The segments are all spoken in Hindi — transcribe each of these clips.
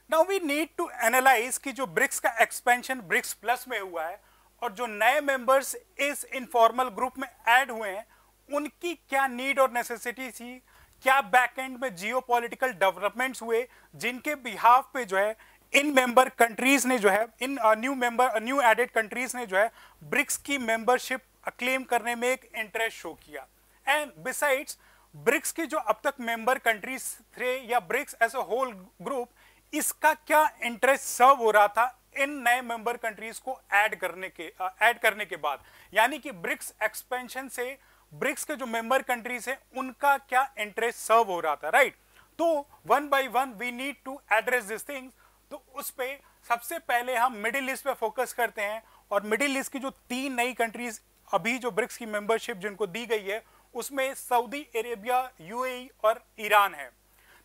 Now we need to analyse कि जो ब्रिक्स का एक्सपेंशन ब्रिक्स प्लस में हुआ है और जो नए मेंबर्स इस इनफॉर्मल ग्रुप में ऐड हुए हैं उनकी क्या नीड और नेसेसिटी थी, क्या बैकएंड में जियोपॉलिटिकल डेवलपमेंट्स हुए जिनके बिहाफ पे जो है इन मेंबर कंट्रीज ने जो है इन न्यू एडेड कंट्रीज ने जो है ब्रिक्स की मेंबरशिप क्लेम करने में एक इंटरेस्ट शो किया। एंड बिसाइड्स ब्रिक्स की जो अब तक मेंबर कंट्रीज थे या BRICS as a whole group, इसका क्या इंटरेस्ट सर्व हो रहा था इन नए मेंबर कंट्रीज को ऐड करने के बाद, यानी कि ब्रिक्स एक्सपेंशन से ब्रिक्स के जो मेंबर कंट्रीज हैं उनका क्या इंटरेस्ट सर्व हो रहा था, राइट। तो one by one we need to address this things. तो उस पे सबसे पहले हम मिडिल ईस्ट पे फोकस करते हैं और मिडिल ईस्ट की जो 3 नई कंट्रीज अभी जो ब्रिक्स की मेंबरशिप जिनको दी गई है उसमें सऊदी अरेबिया, यूएई और ईरान है।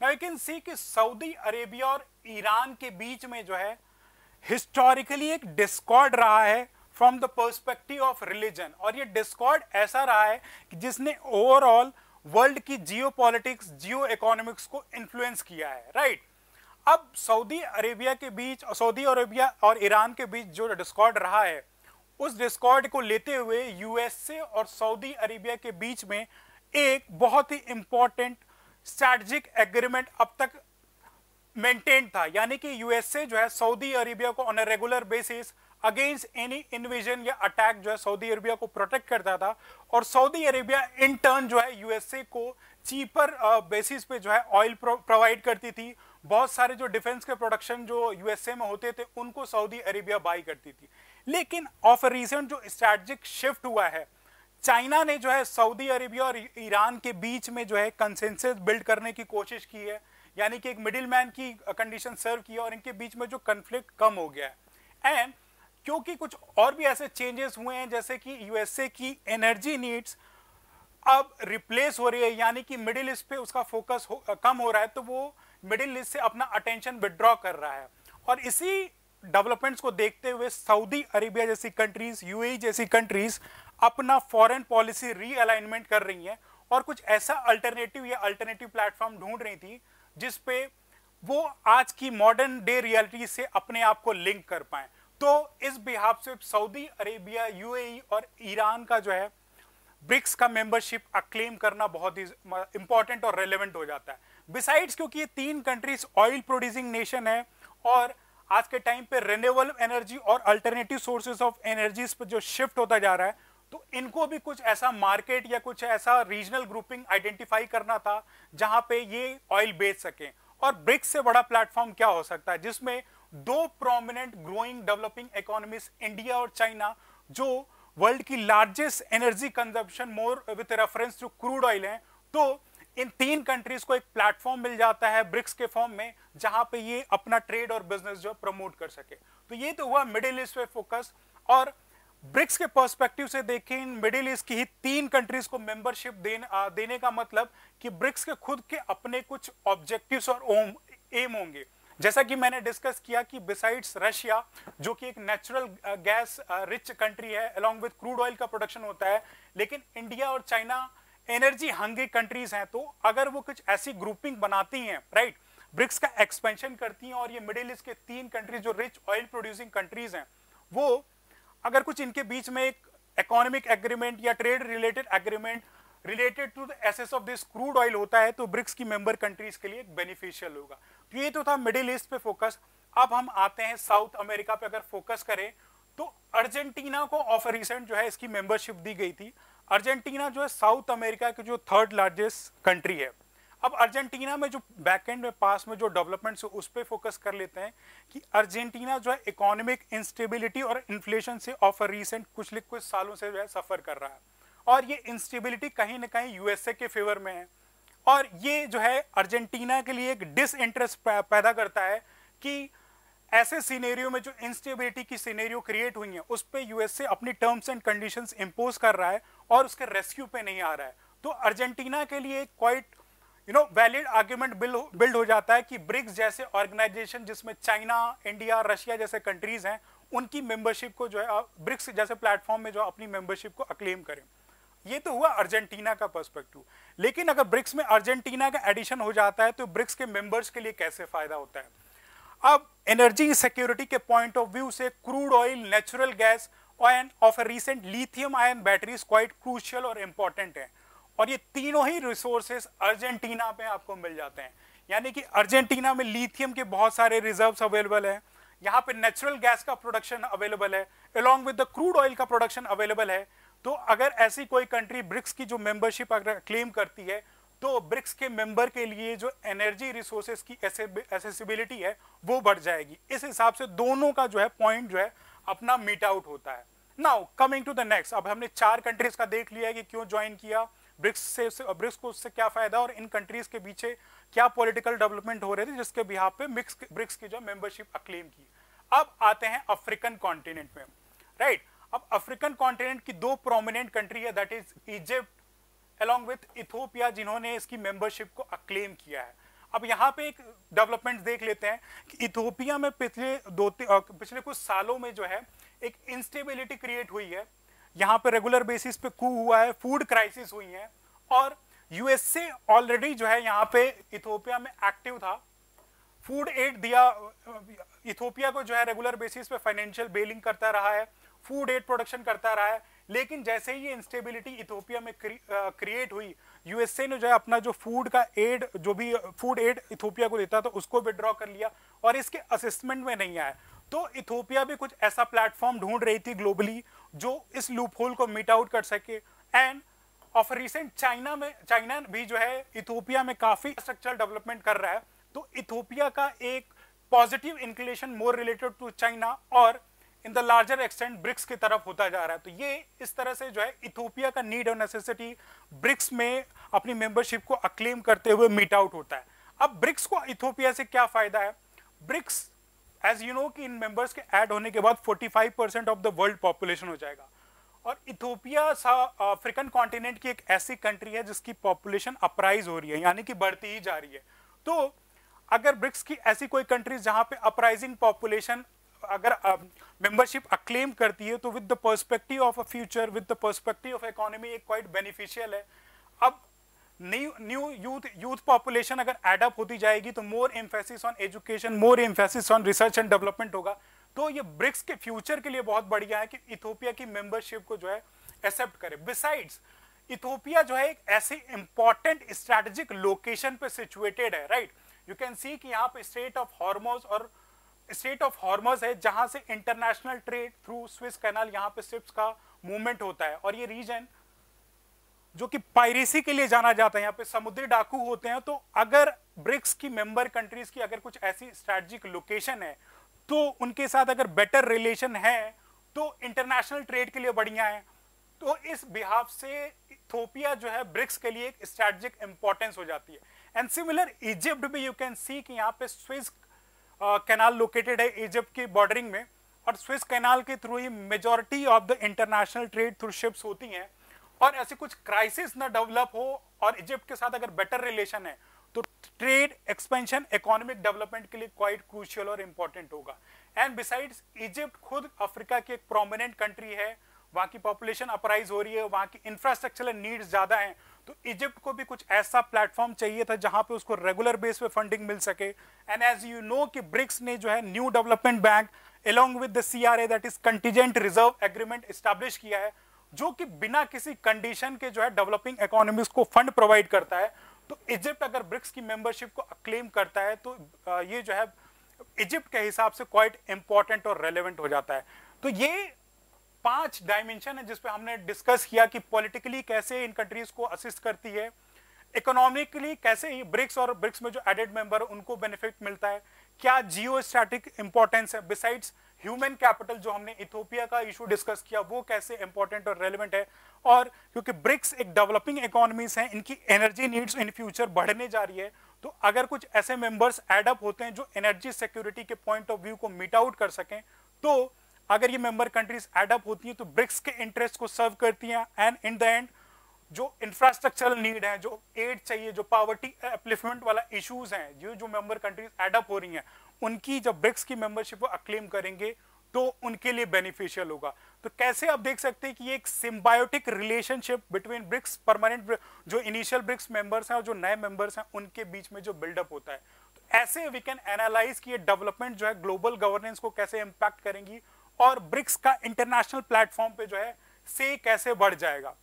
नाउ यू कैन सी कि सऊदी अरेबिया और ईरान के बीच में जो है हिस्टोरिकली एक डिस्कॉर्ड रहा है from the perspective of religion, और ये डिस्कॉर्ड ऐसा रहा है कि जिसने ओवरऑल वर्ल्ड की जियोपॉलिटिक्स, जियो इकोनॉमिक्स को इन्फ्लुएंस किया है, राइट। अब सऊदी अरेबिया और ईरान के बीच जो डिस्कॉर्ड रहा है उस डिस्कॉर्ड को लेते हुए यूएसए और सऊदी अरेबिया के बीच में एक बहुत ही इंपॉर्टेंट स्ट्रैटेजिक एग्रीमेंट अब तक मेंटेन था, यानी कि यूएसए जो है सऊदी अरेबिया को on a regular basis against any invasion या अटैक जो है सऊदी अरेबिया को प्रोटेक्ट करता था, और सऊदी अरेबिया इन टर्न जो है यूएसए को चीपर बेसिस पे जो है ऑयल प्रोवाइड करती थी। बहुत सारे जो डिफेंस के प्रोडक्शन जो यूएसए में होते थे उनको सऊदी अरेबिया बाई करती थी। लेकिन ऑफ रीसेंट जो स्ट्रैटेजिक शिफ्ट हुआ है, चाइना ने जो है सऊदी अरेबिया और ईरान के बीच में जो है कंसेंसस बिल्ड करने की कोशिश की है, यानी कि एक मिडिल मैन की कंडीशन सर्व की है और इनके बीच में जो कन्फ्लिक्ट कम हो गया है। एंड क्योंकि कुछ और भी ऐसे चेंजेस हुए हैं जैसे कि यूएसए की एनर्जी नीड्स अब रिप्लेस हो रही है, यानी कि मिडिल ईस्ट पे उसका फोकस कम हो रहा है, तो वो मिडिल ईस्ट से अपना अटेंशन विड्रॉ कर रहा है। और इसी डेवलपमेंट्स को देखते हुए सऊदी अरेबिया जैसी कंट्रीज, यूएई जैसी कंट्रीज अपना फॉरेन पॉलिसी रीअलाइनमेंट कर रही हैं और कुछ ऐसा अल्टरनेटिव प्लेटफॉर्म ढूंढ रही थी जिसपे वो आज की मॉडर्न डे रियलिटी से अपने आप को लिंक कर पाए। तो इस बिहाफ से सऊदी अरेबिया, यूएई और ईरान का जो है ब्रिक्स का मेंबरशिप क्लेम करना बहुत ही इंपॉर्टेंट और रेलेवेंट हो जाता है। बिसाइड्स क्योंकि ये 3 कंट्रीज ऑयल प्रोड्यूसिंग नेशन है और आज के टाइम पे रिन्यूएबल एनर्जी और अल्टरनेटिव सोर्सेज ऑफ एनर्जीज पर जो शिफ्ट होता जा रहा है, तो इनको भी कुछ ऐसा मार्केट या कुछ ऐसा रीजनल ग्रुपिंग आइडेंटिफाई करना था जहां पे ये ऑयल बेच सकें। और ब्रिक्स से बड़ा प्लेटफॉर्म क्या हो सकता है जिसमें 2 prominent growing developing economies India और चाइना, जो वर्ल्ड की largest energy consumption more with reference to crude oil है, तो इन 3 कंट्रीज को एक प्लेटफॉर्म मिल जाता है ब्रिक्स के फॉर्म में जहां पे ये अपना ट्रेड और बिजनेस जो प्रमोट कर सके। तो ये तो हुआ मिडिल ईस्ट पे फोकस। और ब्रिक्स के पर्सपेक्टिव से देखें, मिडिल ईस्ट की ही 3 कंट्रीज को मेंबरशिप देने का मतलब कि ब्रिक्स के खुद के अपने कुछ ऑब्जेक्टिव्स और एम होंगे। जैसा कि मैंने डिस्कस किया कि बिसाइड्स रशिया जो कि एक नेचुरल गैस रिच कंट्री है, अलोंग विद क्रूड ऑयल का प्रोडक्शन होता है, लेकिन इंडिया और चाइना एनर्जी हंग्री कंट्रीज हैं। तो अगर वो कुछ ऐसी ग्रुपिंग बनाती हैं, राइट, ब्रिक्स का एक्सपेंशन करती हैं और ये मिडिल ईस्ट के 3 कंट्रीज जो रिच ऑयल प्रोड्यूसिंग कंट्रीज हैं, वो अगर कुछ इनके बीच में एक इकोनॉमिक एग्रीमेंट या trade related agreement related to the access of this crude oil होता है, तो ब्रिक्स की मेंबर कंट्रीज के लिए बेनिफिशियल होगा। तो ये तो था मिडिल ईस्ट पे फोकस। अब हम आते हैं साउथ अमेरिका पे। अगर फोकस करें तो अर्जेंटीना को ऑफ रिसेंट जो है इसकी मेंबरशिप दी गई थी। अर्जेंटीना जो है साउथ अमेरिका की जो 3rd लार्जेस्ट कंट्री है। अब अर्जेंटीना में जो बैकएंड में पास में जो डेवलपमेंट्स उस पर फोकस कर लेते हैं कि अर्जेंटीना जो है इकोनॉमिक इंस्टेबिलिटी और इन्फ्लेशन से ऑफ रिसेंट कुछ सालों से जो है सफर कर रहा है, और ये इंस्टेबिलिटी कहीं ना कहीं यूएसए के फेवर में है। और ये जो है अर्जेंटीना के लिए एक डिसइंटरेस्ट पैदा करता है कि ऐसे सिनेरियो में जो इंस्टेबिलिटी की सिनेरियो क्रिएट हुई है उस पे यूएसए अपनी टर्म्स एंड कंडीशंस इंपोज कर रहा है और उसके रेस्क्यू पे नहीं आ रहा है। तो अर्जेंटीना के लिए क्वाइट वैलिड आर्ग्यूमेंट बिल्ड हो जाता है कि ब्रिक्स जैसे ऑर्गेनाइजेशन जिसमें चाइना, इंडिया, रशिया जैसे कंट्रीज हैं, उनकी मेंबरशिप को जो है ब्रिक्स जैसे प्लेटफॉर्म में जो अपनी मेंबरशिप को अक्लेम करें। ये तो हुआ अर्जेंटीना का पर्सपेक्टिव। लेकिन अगर ब्रिक्स में अर्जेंटीना का एडिशन हो जाता है तो ब्रिक्स के मेंबर्स के लिए कैसे फायदा होता है? अब एनर्जी सिक्योरिटी के पॉइंट ऑफ व्यू से crude oil, natural gas end of recent lithium ion batteries quite crucial और इंपॉर्टेंट है, और ये तीनों ही रिसोर्सेस अर्जेंटीना में आपको मिल जाते हैं। यानी कि अर्जेंटीना में लिथियम के बहुत सारे रिजर्व्स अवेलेबल है, यहाँ पे नेचुरल गैस का प्रोडक्शन अवेलेबल है, along with the crude oil का प्रोडक्शन अवेलेबल है। तो अगर ऐसी कोई कंट्री ब्रिक्स की जो मेंबरशिप अगर क्लेम करती है तो ब्रिक्स के मेंबर के लिए जो एनर्जी रिसोर्सेज की एसेसिबिलिटी है वो बढ़ जाएगी। इस हिसाब से दोनों का जो है पॉइंट जो है अपना मीट आउट होता है। Now coming to the next, अब हमने 4 कंट्रीज का देख लिया है कि क्यों ज्वाइन किया ब्रिक्स को, उससे क्या फायदा और इन कंट्रीज के पीछे क्या पॉलिटिकल डेवलपमेंट हो रहे थे जिसके बिहाफ पे ब्रिक्स की जो मेंबरशिप अक्लेम की। अब आते हैं अफ्रीकन कॉन्टिनेंट में, राइट। अब अफ्रीकन कॉन्टिनेंट की 2 प्रोमिनेंट कंट्री है, that is Egypt along with Ethiopia, जिन्होंने इसकी मेंबरशिप को अक्लेम किया है। अब यहाँ पे एक डेवलपमेंट देख लेते हैं कि इथोपिया में पिछले कुछ सालों में जो है एक इंस्टेबिलिटी क्रिएट हुई है। यहाँ पे रेगुलर बेसिस पे कू हुआ है, फूड क्राइसिस हुई है, और यूएसए ऑलरेडी जो है यहाँ पे इथोपिया में एक्टिव था, फूड एड दिया, इथोपिया को जो है रेगुलर बेसिस पे फाइनेंशियल बेलिंग करता रहा है, फूड एड प्रोडक्शन करता रहा है। लेकिन जैसे ही ये इंस्टेबिलिटी इथोपिया में क्रिएट हुई, यूएसए ने जो है अपना जो फूड का एड, जो भी फूड एड इथोपिया को देता था उसको विड्रॉ कर लिया और इसके असिस्टमेंट में नहीं आया। तो इथोपिया भी कुछ ऐसा प्लेटफॉर्म ढूंढ रही थी ग्लोबली जो इस लूप होल को मीट आउट कर सके। एंड ऑफ रिसेंट चाइना भी जो है इथोपिया में काफी स्ट्रक्चरल डेवलपमेंट कर रहा है। तो इथोपिया का एक positive inclination more related to China और in the larger extent BRICS की तरफ होता जा रहा है। तो ये इस तरह से जो है इथोपिया का नीड और नेसेसिटी ब्रिक्स में अपनी मेंबरशिप को अक्लेम करते हुए मीट आउट होता है। अब ब्रिक्स को इथोपिया से क्या फायदा है? ब्रिक्स एज यू नो कि इन मेंबर्स के ऐड होने के बाद 45% ऑफ द वर्ल्ड पॉपुलेशन हो जाएगा, और इथोपिया अफ्रीकन कॉन्टिनेंट की एक ऐसी कंट्री है जिसकी पॉपुलेशन अपराइज हो रही है, यानी कि बढ़ती ही जा रही है। तो अगर ब्रिक्स की ऐसी कोई कंट्रीज जहां पे अपराइजिंग पॉपुलेशन अगर मेंबरशिप अक्लेम करती है तो with the perspective of a future, with the perspective of economy एक क्वाइट बेनिफिशियल है। अब न्यू यूथ पॉपुलेशन अगर एडअप होती जाएगी तो more emphasis on education, more emphasis on research and development होगा। तो ये ब्रिक्स के फ्यूचर के लिए बहुत बढ़िया है कि इथोपिया की मेंबरशिप को जो है एक्सेप्ट करे। बिसाइड्स इथोपिया जो है एक ऐसे इंपॉर्टेंट स्ट्रेटेजिक लोकेशन पे सिचुएटेड है, राइट। यू कैन सी कि यहाँ पे स्टेट ऑफ हॉर्मोज है जहां से international trade through Swiss canal यहाँ पे शिप्स का मूवमेंट होता है, और ये रीजन जो कि पायरेसी के लिए जाना जाता है, यहाँ पे समुद्री डाकू होते हैं। तो अगर ब्रिक्स की मेंबर कंट्रीज की अगर कुछ ऐसी स्ट्रेटेजिक लोकेशन है तो उनके साथ अगर बेटर रिलेशन है तो इंटरनेशनल ट्रेड के लिए बढ़िया है। तो इस बिहाफ से इथोपिया जो है ब्रिक्स के लिए एक स्ट्रेटेजिक इंपॉर्टेंस हो जाती है। एंड सिमिलर इजिप्ट भी यू कैन सी कि यहाँ पे स्विस कैनाल लोकेटेड है इजिप्ट की बॉर्डरिंग में, और स्विस कैनाल के through he majority of the international trade through ships होती हैं। और ऐसे कुछ क्राइसिस ना डेवलप हो और इजिप्ट के साथ अगर बेटर रिलेशन है तो ट्रेड एक्सपेंशन इकोनॉमिक डेवलपमेंट के लिए क्वाइट क्रूशियल और इंपॉर्टेंट होगा। एंड बिसाइड्स इजिप्ट खुद अफ्रीका की एक प्रोमिनेंट कंट्री है, वहां की पॉपुलेशन अपराइज हो रही है, वहां की इंफ्रास्ट्रक्चरल नीड्स ज्यादा हैं। तो इजिप्ट को भी कुछ ऐसा प्लेटफॉर्म चाहिए था जहां पे उसको रेगुलर बेस पे फंडिंग मिल सके। एंड एज यू नो कि ब्रिक्स ने जो है new development bank along with the CRA that is contingent reserve agreement establish किया है, जो कि बिना किसी कंडीशन के जो है डेवलपिंग इकोनॉमीज को फंड प्रोवाइड करता है। तो इजिप्ट अगर ब्रिक्स की मेंबरशिप को क्लेम करता है तो ये जो है इजिप्ट के हिसाब से क्वाइट इंपॉर्टेंट और रेलेवेंट हो जाता है। तो ये 5 डायमेंशन है जिस पे हमने डिस्कस किया कि पॉलिटिकली कैसे इन कंट्रीज को असिस्ट करती है, इकोनॉमिकली कैसे ब्रिक्स और ब्रिक्स में जो एडेड मेंबर उनको बेनिफिट मिलता है, क्या जियो स्टैटिक इंपॉर्टेंस है, बिसाइड्स ह्यूमन कैपिटल जो हमने इथोपिया का इशू डिस्कस किया वो कैसे इंपॉर्टेंट और रेलेवेंट है। और क्योंकि ब्रिक्स एक डेवलपिंग इकोनॉमीज हैं, इनकी एनर्जी नीड्स इन फ्यूचर बढ़ने जा रही है, तो अगर कुछ ऐसे मेंबर्स एडअप होते हैं जो एनर्जी सिक्योरिटी के पॉइंट ऑफ व्यू को मीट आउट कर सकें, तो अगर ये मेंबर कंट्रीज एडअप होती हैं तो ब्रिक्स के इंटरेस्ट को सर्व करती हैं। एंड इन द एंड जो इंफ्रास्ट्रक्चरल नीड है, जो एड चाहिए, जो पॉवर्टी अपलिफ्टमेंट वाला इश्यूज हैं, जो मेंबर कंट्रीज एडअप हो रही हैं, उनकी जब ब्रिक्स की मेंबरशिप को अक्लेम करेंगे तो उनके लिए बेनिफिशियल होगा। तो कैसे आप देख सकते हैं कि ये एक symbiotic relationship between BRICS permanent जो इनिशियल ब्रिक्स मेंबर्स हैं और जो नए मेंबर्स हैं उनके बीच में जो बिल्डअप होता है। तो ऐसे वी कैन एनालाइज कि ये डेवलपमेंट जो है ग्लोबल गवर्नेंस को कैसे इंपैक्ट करेंगी और ब्रिक्स का इंटरनेशनल प्लेटफॉर्म पे जो है से कैसे बढ़ जाएगा।